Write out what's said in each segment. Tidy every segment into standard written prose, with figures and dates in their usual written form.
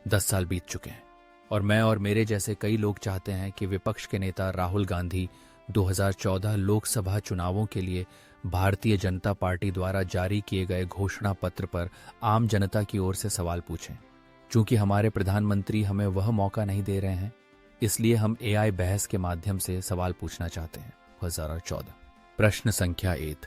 10 साल बीत चुके हैं और मैं और मेरे जैसे कई लोग चाहते हैं कि विपक्ष के नेता राहुल गांधी 2014 लोकसभा चुनावों के लिए भारतीय जनता पार्टी द्वारा जारी किए गए घोषणा पत्र पर आम जनता की ओर से सवाल पूछें। चूंकि हमारे प्रधानमंत्री हमें वह मौका नहीं दे रहे हैं, इसलिए हम एआई बहस के माध्यम से सवाल पूछना चाहते हैं। 2014 प्रश्न संख्या 1।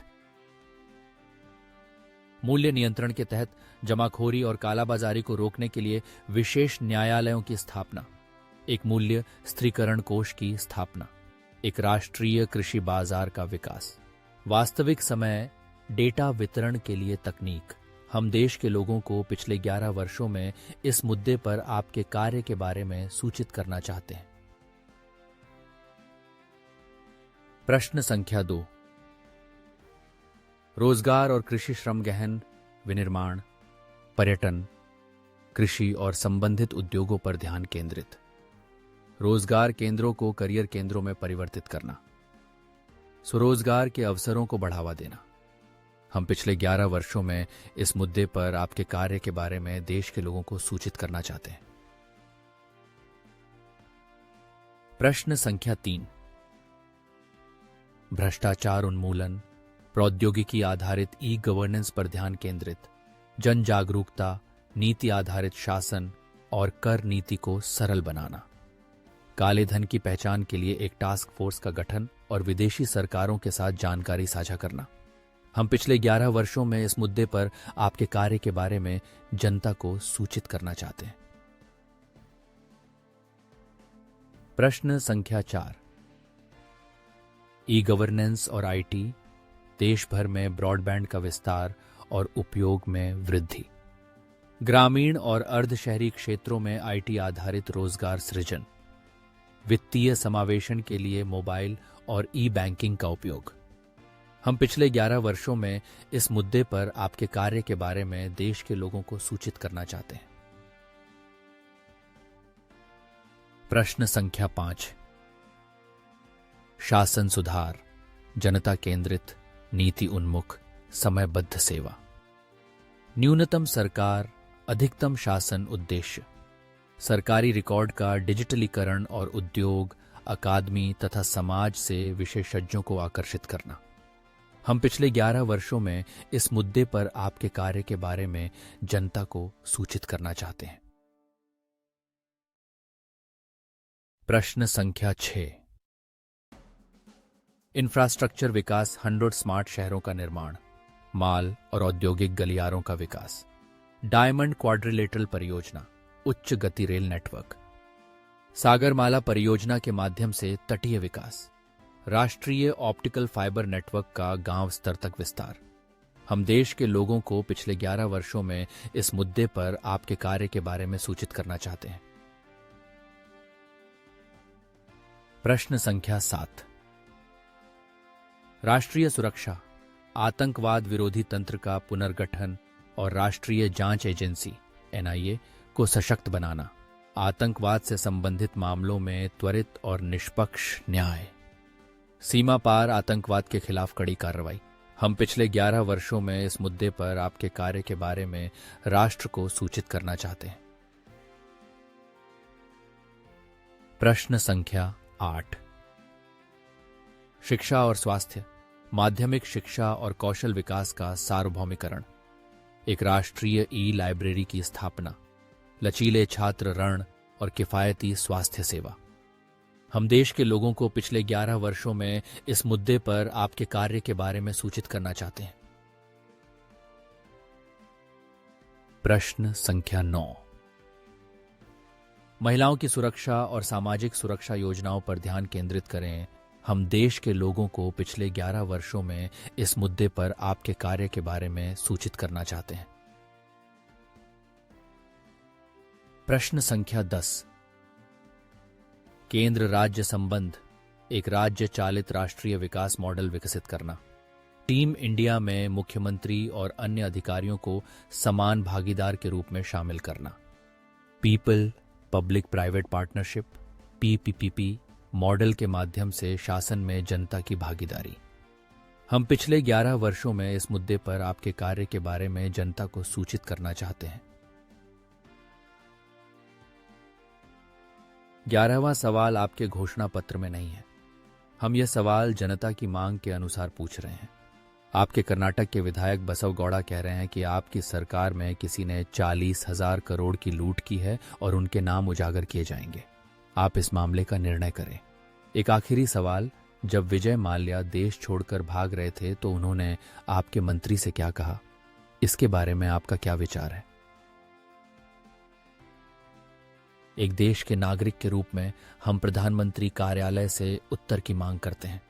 मूल्य नियंत्रण के तहत जमाखोरी और कालाबाजारी को रोकने के लिए विशेष न्यायालयों की स्थापना, एक मूल्य स्थिरीकरण कोष की स्थापना, एक राष्ट्रीय कृषि बाजार का विकास, वास्तविक समय डेटा वितरण के लिए तकनीक। हम देश के लोगों को पिछले 11 वर्षों में इस मुद्दे पर आपके कार्य के बारे में सूचित करना चाहते हैं। प्रश्न संख्या 2। रोजगार और कृषि श्रम गहन विनिर्माण, पर्यटन, कृषि और संबंधित उद्योगों पर ध्यान केंद्रित, रोजगार केंद्रों को करियर केंद्रों में परिवर्तित करना, स्वरोजगार के अवसरों को बढ़ावा देना। हम पिछले 11 वर्षों में इस मुद्दे पर आपके कार्य के बारे में देश के लोगों को सूचित करना चाहते हैं। प्रश्न संख्या 3। भ्रष्टाचार उन्मूलन, प्रौद्योगिकी आधारित ई गवर्नेंस पर ध्यान केंद्रित, जन जागरूकता, नीति आधारित शासन और कर नीति को सरल बनाना, काले धन की पहचान के लिए एक टास्क फोर्स का गठन और विदेशी सरकारों के साथ जानकारी साझा करना। हम पिछले 11 वर्षों में इस मुद्दे पर आपके कार्य के बारे में जनता को सूचित करना चाहते हैं। प्रश्न संख्या 4। ई गवर्नेंस और आईटी, देश भर में ब्रॉडबैंड का विस्तार और उपयोग में वृद्धि, ग्रामीण और अर्ध शहरी क्षेत्रों में आईटी आधारित रोजगार सृजन, वित्तीय समावेशन के लिए मोबाइल और ई बैंकिंग का उपयोग। हम पिछले 11 वर्षों में इस मुद्दे पर आपके कार्य के बारे में देश के लोगों को सूचित करना चाहते हैं। प्रश्न संख्या 5। शासन सुधार, जनता केंद्रित, नीति उन्मुख, समयबद्ध सेवा, न्यूनतम सरकार, अधिकतम शासन उद्देश्य, सरकारी रिकॉर्ड का डिजिटलीकरण और उद्योग, अकादमी तथा समाज से विशेषज्ञों को आकर्षित करना। हम पिछले 11 वर्षों में इस मुद्दे पर आपके कार्य के बारे में जनता को सूचित करना चाहते हैं। प्रश्न संख्या 6। इंफ्रास्ट्रक्चर विकास, 100 स्मार्ट शहरों का निर्माण, माल और औद्योगिक गलियारों का विकास, डायमंड क्वाड्रिलेटरल परियोजना, उच्च गति रेल नेटवर्क, सागरमाला परियोजना के माध्यम से तटीय विकास, राष्ट्रीय ऑप्टिकल फाइबर नेटवर्क का गांव स्तर तक विस्तार। हम देश के लोगों को पिछले 11 वर्षों में इस मुद्दे पर आपके कार्य के बारे में सूचित करना चाहते हैं। प्रश्न संख्या 7। राष्ट्रीय सुरक्षा, आतंकवाद विरोधी तंत्र का पुनर्गठन और राष्ट्रीय जांच एजेंसी एनआईए को सशक्त बनाना, आतंकवाद से संबंधित मामलों में त्वरित और निष्पक्ष न्याय, सीमा पार आतंकवाद के खिलाफ कड़ी कार्रवाई। हम पिछले 11 वर्षों में इस मुद्दे पर आपके कार्य के बारे में राष्ट्र को सूचित करना चाहते हैं। प्रश्न संख्या 8। शिक्षा और स्वास्थ्य, माध्यमिक शिक्षा और कौशल विकास का सार्वभौमिकरण, एक राष्ट्रीय ई लाइब्रेरी की स्थापना, लचीले छात्र ऋण और किफायती स्वास्थ्य सेवा। हम देश के लोगों को पिछले 11 वर्षों में इस मुद्दे पर आपके कार्य के बारे में सूचित करना चाहते हैं। प्रश्न संख्या 9। महिलाओं की सुरक्षा और सामाजिक सुरक्षा योजनाओं पर ध्यान केंद्रित करें। हम देश के लोगों को पिछले 11 वर्षों में इस मुद्दे पर आपके कार्य के बारे में सूचित करना चाहते हैं। प्रश्न संख्या 10। केंद्र राज्य संबंध, एक राज्य चालित राष्ट्रीय विकास मॉडल विकसित करना, टीम इंडिया में मुख्यमंत्री और अन्य अधिकारियों को समान भागीदार के रूप में शामिल करना, people public private partnership PPP model के माध्यम से शासन में जनता की भागीदारी। हम पिछले 11 वर्षों में इस मुद्दे पर आपके कार्य के बारे में जनता को सूचित करना चाहते हैं। 11वां सवाल आपके घोषणा पत्र में नहीं है। हम यह सवाल जनता की मांग के अनुसार पूछ रहे हैं। आपके कर्नाटक के विधायक बसव गौड़ा कह रहे हैं कि आपकी सरकार में किसी ने 40,000 करोड़ की लूट की है और उनके नाम उजागर किए जाएंगे। आप इस मामले का निर्णय करें। एक आखिरी सवाल, जब विजय माल्या देश छोड़कर भाग रहे थे तो उन्होंने आपके मंत्री से क्या कहा? इसके बारे में आपका क्या विचार है? एक देश के नागरिक के रूप में हम प्रधानमंत्री कार्यालय से उत्तर की मांग करते हैं।